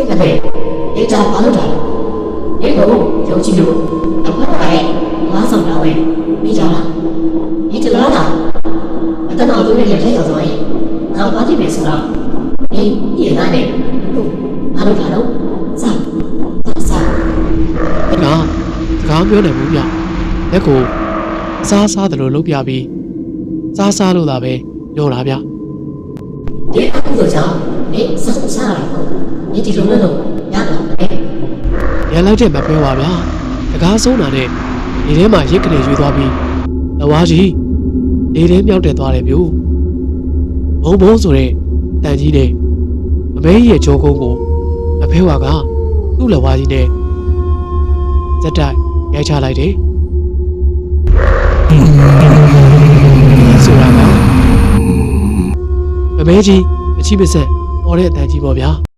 ကပဲဒေတာဘာလို့တာလဲဒီကိုရုံကြည့်လို့အခုတော့လည်းငါးဆောင်တော့ပဲပြီးကြလားဒီတလားလားအတနာတို့နဲ့လက်ရောက်သွားရင်ငါဘာကြည့်ပဲဆိုတော့ဒီပြေးလာတယ်ဘာလို့တာတော့စားဒါစကားပြောနေဘူးဗျလက်ကိုစားတယ်လို့လုပ်ပြပြီးစားလို့သာပဲပြောတာဗျဒီအခုတော့ကြောင့်ဒီစားရတော့ဒီဒီလိုလို့ရတော့မယ်ရလိုက်တဲ့မပြောပါဗျာစကားဆုံးတာနဲ့ဒီထဲမှာရစ်ကနေရွေးသွားပြီးလဝါကြီးဒီထဲမြောက်တက်သွားတယ်ဗျဘုံဆိုတဲ့တန်ကြီးနဲ့အမေကြီးရဲ့ကြောကုန်းကိုအဖေဝါကသူ့လဝါကြီးနဲ့ဇက်တိုက်ရိုက်ချလိုက်တယ်ဆိုတာကအမေကြီးအချိပစက်ပေါ်တဲ့အတန်ကြီးပေါ့ဗျာ